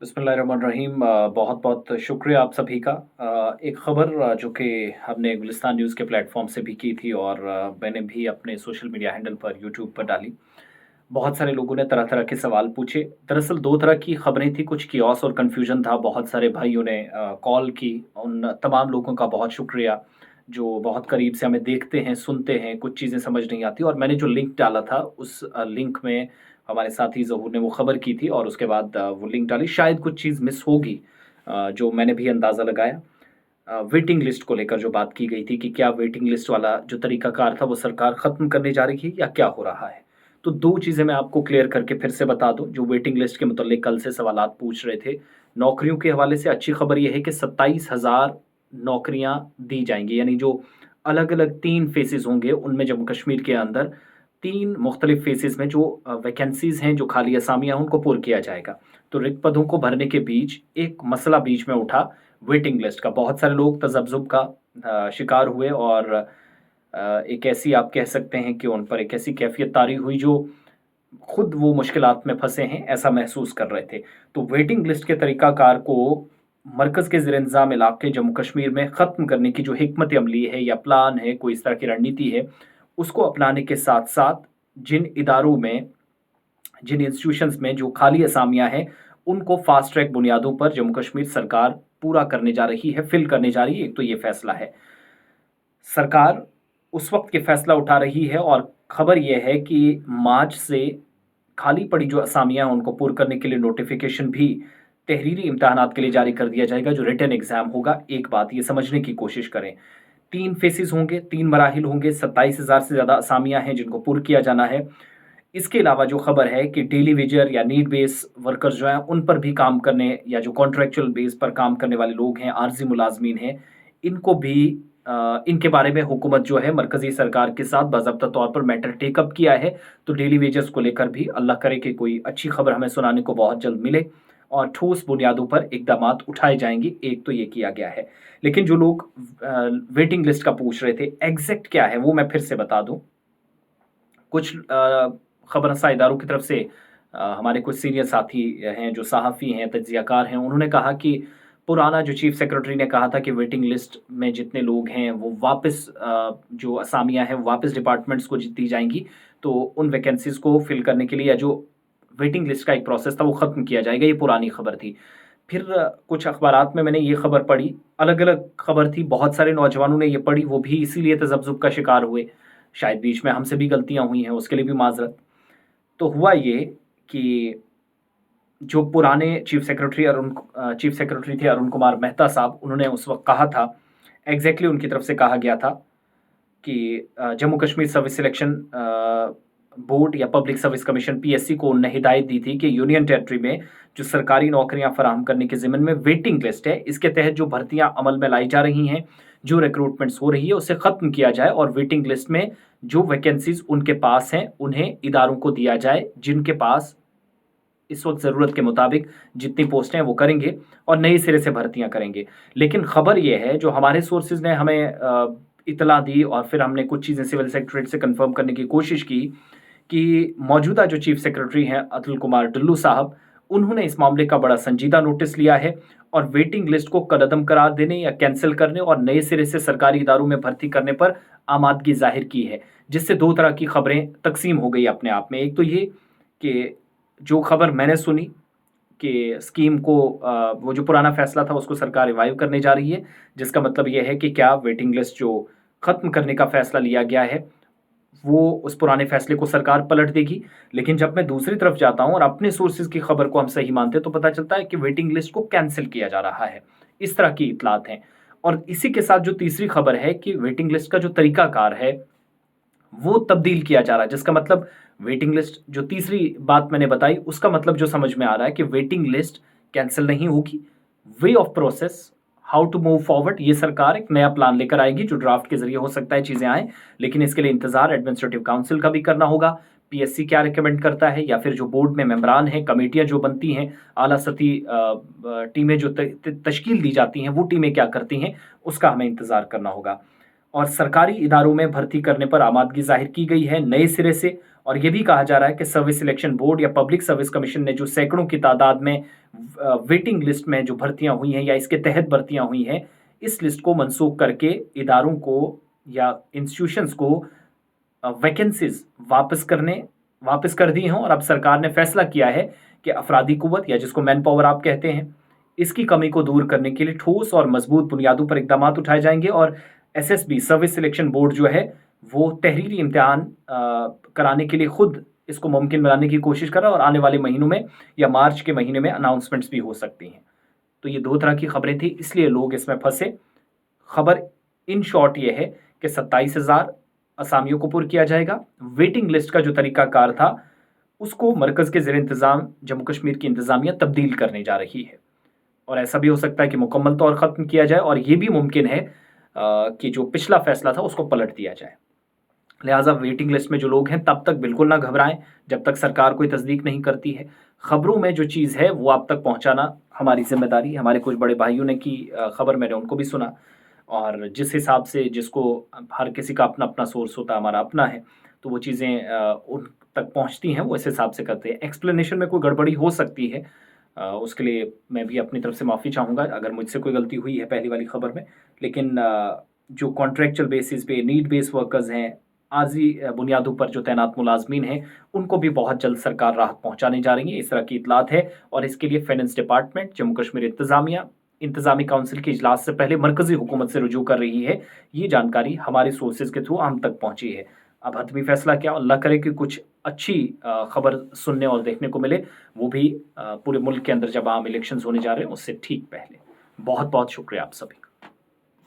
बिस्मिल्लाहिर्रहमानिर्रहीम। बहुत बहुत शुक्रिया आप सभी का। एक ख़बर जो कि हमने गुलिस्तान न्यूज़ के प्लेटफॉर्म से भी की थी और मैंने भी अपने सोशल मीडिया हैंडल पर यूट्यूब पर डाली। बहुत सारे लोगों ने तरह-तरह के सवाल पूछे। दरअसल 2 तरह की ख़बरें थी, कुछ कियोस्क और कन्फ्यूजन था। बहुत सारे भाइयों ने कॉल की। उन तमाम लोगों का बहुत शुक्रिया, जो बहुत करीब से हमें देखते हैं, सुनते हैं, कुछ चीज़ें समझ नहीं आती और मैंने जो लिंक डाला था, उस लिंक में हमारे साथी ज़हूर ने वो ख़बर की थी और उसके बाद वो लिंक डाली। शायद कुछ चीज़ मिस होगी, जो मैंने भी अंदाज़ा लगाया। वेटिंग लिस्ट को लेकर जो बात की गई थी कि क्या वेटिंग लिस्ट वाला जो तरीकाकार था वो सरकार ख़त्म करने जा रही है या क्या हो रहा है? तो 2 चीज़ें मैं आपको क्लियर करके फिर से बता दूँ, जो वेटिंग लिस्ट के मुतल्लिक कल से सवालात पूछ रहे थे। नौकरियों के हवाले से अच्छी खबर ये है कि 27,000 नौकरियाँ दी जाएँगी, यानी जो अलग-अलग 3 फ़ेज़ेज़ होंगे, उनमें जम्मू कश्मीर के अंदर 3 मुख्तलिफ़ फ़ेज़ेज़ में जो वैकेंसीज़ हैं, जो खाली असामियाँ हैं, उनको पुर किया जाएगा। तो रिक्त पदों को भरने के बीच एक मसला बीच में उठा वेटिंग लिस्ट का। बहुत सारे लोग तज़ब्ज़ुब का शिकार हुए और एक ऐसी आप कह सकते हैं कि उन पर एक ऐसी कैफ़ियत तारी हुई जो खुद वो मुश्किलात में फँसे हैं, ऐसा महसूस कर रहे थे। तो वेटिंग लिस्ट के तरीक़ाकार को मरकज़ के ज़ेर-इंतज़ाम इलाक़े जम्मू कश्मीर में ख़त्म करने की जो हिकमत अमली है या प्लान है, कोई इस तरह की रणनीति है, उसको अपनाने के साथ-साथ जिन इदारों में, जिन इंस्टीट्यूशंस में जो खाली असामियाँ हैं, उनको फ़ास्ट ट्रैक बुनियादों पर जम्मू कश्मीर सरकार पूरा करने जा रही है, फ़िल करने जा रही है। एक तो ये फ़ैसला है। सरकार उस वक़्त ये फ़ैसला उठा रही है और खबर ये है कि मार्च से खाली पड़ी जो असामियाँ हैं, उनको पुर करने के लिए नोटिफ़िकेशन भी तहरीरी इम्तिहानात के लिए जारी कर दिया जाएगा, जो रिटन एग्ज़ाम होगा। एक बात ये समझने की कोशिश करें, 3 फ़ेसेज़ होंगे, 3 मराहिल होंगे, 27,000 से ज़्यादा असामियाँ हैं जिनको पुर किया जाना है। इसके अलावा जो खबर है कि डेली वेजर या नीड बेस वर्कर्स जो हैं, उन पर भी काम करने या जो कॉन्ट्रैक्चुअल बेस पर काम करने वाले लोग हैं, आर्ज़ी मुलाज़मीन हैं, इनको भी इनके बारे में हुकूमत जो है मरकज़ी सरकार के साथ बाज़ाब्ता तौर पर मैटर टेक अप किया है। तो डेली वेजेस को लेकर भी अल्लाह करे कि कोई अच्छी खबर हमें सुनाने को बहुत जल्द मिले और ठोस बुनियादों पर इक़दामात उठाए जाएँगे, एक तो ये किया गया है। लेकिन जो लोग वेटिंग लिस्ट का पूछ रहे थे, एग्ज़ैक्ट क्या है, वो मैं फिर से बता दूँ। कुछ खबरसां इदारों की तरफ से हमारे कुछ सीनियर साथी हैं, जो सहाफ़ी हैं, तज्ज़ियाकार हैं, उन्होंने कहा कि पुराना जो चीफ़ सेक्रेटरी ने कहा था कि वेटिंग लिस्ट में जितने लोग हैं, वो वापस जो असामियाँ हैं, वो वापस डिपार्टमेंट्स को दी जाएँगी। तो उन वैकेंसीज़ को फ़िल करने के लिए या जो वेटिंग लिस्ट का एक प्रोसेस था, वो ख़त्म किया जाएगा, ये पुरानी खबर थी। फिर कुछ अखबारात में मैंने ये खबर पढ़ी, अलग-अलग खबर थी, बहुत सारे नौजवानों ने ये पढ़ी, वो भी इसीलिए तज़ब्ज़ुब का शिकार हुए। शायद बीच में हमसे भी गलतियाँ हुई हैं, उसके लिए भी माज़रत। तो हुआ ये कि जो पुराने चीफ़ सेक्रेटरी थे अरुण कुमार मेहता साहब, उन्होंने उस वक़्त कहा था, एग्ज़ैक्टली उनकी तरफ से कहा गया था कि Jammu Kashmir service selection board या पब्लिक सर्विस कमीशन पीएससी को उन्होंने हिदायत दी थी कि यूनियन टेरिटरी में जो सरकारी नौकरियां फराहम करने के ज़िम्मन में वेटिंग लिस्ट है, इसके तहत जो भर्तियां अमल में लाई जा रही हैं, जो रिक्रूटमेंट्स हो रही है, उसे ख़त्म किया जाए और वेटिंग लिस्ट में जो वैकेंसीज़ उनके पास हैं, उन्हें इदारों को दिया जाए, जिनके पास इस वक़्त ज़रूरत के मुताबिक जितनी पोस्टें हैं वो करेंगे और नए सिरे से भर्तियाँ करेंगे। लेकिन ख़बर ये है, जो हमारे सोर्सेज़ ने हमें इत्तला दी और फिर हमने कुछ चीज़ें सिविल सेक्रेटरीट से कन्फ़र्म करने की कोशिश की कि मौजूदा जो चीफ़ सेक्रेटरी हैं अतुल कुमार डुल्लू साहब, उन्होंने इस मामले का बड़ा संजीदा नोटिस लिया है और वेटिंग लिस्ट को कलअदम करार देने या कैंसल करने और नए सिरे से सरकारी इदारों में भर्ती करने पर आमादगी ज़ाहिर की है, जिससे 2 तरह की खबरें तक़सीम हो गई अपने आप में। एक तो ये कि जो खबर मैंने सुनी कि स्कीम को वो जो पुराना फ़ैसला था उसको सरकार रिवाइव करने जा रही है, जिसका मतलब ये है कि क्या वेटिंग लिस्ट जो ख़त्म करने का फ़ैसला लिया गया है, वो उस पुराने फ़ैसले को सरकार पलट देगी। लेकिन जब मैं दूसरी तरफ जाता हूँ और अपने सोर्सेज़ की खबर को हम सही मानते हैं, तो पता चलता है कि वेटिंग लिस्ट को कैंसल किया जा रहा है। इस तरह की इत्तलात हैं और इसी के साथ जो तीसरी खबर है कि वेटिंग लिस्ट का जो तरीकाकार है, वो तब्दील किया जा रहा है, जिसका मतलब वेटिंग लिस्ट जो तीसरी बात मैंने बताई, उसका मतलब जो समझ में आ रहा है कि वेटिंग लिस्ट कैंसल नहीं होगी। Way of process, how to move forward, ये सरकार एक नया प्लान लेकर आएगी, जो ड्राफ्ट के ज़रिए हो सकता है चीज़ें आएँ, लेकिन इसके लिए इंतज़ार एडमिनिस्ट्रेटिव काउंसिल का भी करना होगा। पीएससी क्या रिकमेंड करता है या फिर जो बोर्ड में मेंबरान हैं, कमेटियाँ जो बनती हैं, आला सतही टीमें जो तश्कील दी जाती हैं, वो टीमें क्या करती हैं, उसका हमें इंतज़ार करना होगा। और सरकारी इदारों में भर्ती करने पर आमादगी ज़ाहिर की गई है नए सिरे से और ये भी कहा जा रहा है कि सर्विस सिलेक्शन बोर्ड या पब्लिक सर्विस कमीशन ने जो सैकड़ों की तादाद में वेटिंग लिस्ट में जो भर्तियां हुई हैं या इसके तहत भर्तियां हुई हैं, इस लिस्ट को मनसूख करके इदारों को या इंस्टीट्यूशंस को वैकेंसीज वापस कर दी हैं। और अब सरकार ने फैसला किया है कि अफरादी कुव्वत या जिसको मैन पावर आप कहते हैं, इसकी कमी को दूर करने के लिए ठोस और मजबूत बुनियादों पर इकदाम उठाए जाएंगे। और एसएसबी सर्विस सिलेक्शन बोर्ड जो है वो तहरीरी इम्तिहान कराने के लिए खुद इसको मुमकिन बनाने की कोशिश कर रहा है, और आने वाले महीनों में या मार्च के महीने में अनाउंसमेंट्स भी हो सकती हैं। तो ये दो तरह की खबरें थी, इसलिए लोग इसमें फंसे। खबर इन शॉर्ट ये है कि 27,000 असामियों को पुर किया जाएगा। वेटिंग लिस्ट का जो तरीकाकार था उसको मरकज़ के ज़ेर इंतज़ाम जम्मू कश्मीर की इंतज़ामिया तब्दील करने जा रही है, और ऐसा भी हो सकता है कि मुकम्मल तौर ख़त्म किया जाए, और ये भी मुमकिन है कि जो पिछला फैसला था उसको पलट दिया जाए। लिहाजा वेटिंग लिस्ट में जो लोग हैं तब तक बिल्कुल ना घबराएं जब तक सरकार कोई तस्दीक नहीं करती है। खबरों में जो चीज़ है वो आप तक पहुंचाना हमारी जिम्मेदारी। हमारे कुछ बड़े भाइयों ने की खबर, मैंने उनको भी सुना, और जिस हिसाब से जिसको हर किसी का अपना अपना सोर्स होता है, हमारा अपना है, तो वो चीज़ें उन तक पहुंचती हैं, वो इस हिसाब से करते हैं। एक्सप्लेनेशन में कोई गड़बड़ी हो सकती है, उसके लिए मैं भी अपनी तरफ से माफ़ी चाहूँगा अगर मुझसे कोई गलती हुई है पहली वाली खबर में। लेकिन जो कॉन्ट्रैक्चुअल बेसिस पे नीड बेस्ड वर्कर्स हैं, आर्जी बुनियादों पर जो तैनात मुलाजमीन हैं, उनको भी बहुत जल्द सरकार राहत पहुंचाने जा रही है, इस तरह की इतलात है। और इसके लिए फाइनेंस डिपार्टमेंट, जम्मू कश्मीर इंतज़ामिया इंतज़ामी काउंसिल के इजलास से पहले मरकज़ी हुकूमत से रुजू कर रही है। ये जानकारी हमारे सोर्सेज के थ्रू हम तक पहुंची है। अब हतमी फैसला क्या, अल्लाह करे कि कुछ अच्छी खबर सुनने और देखने को मिले, वो भी पूरे मुल्क के अंदर जब आम इलेक्शंस होने जा रहे हैं उससे ठीक पहले। बहुत बहुत शुक्रिया आप सभी का।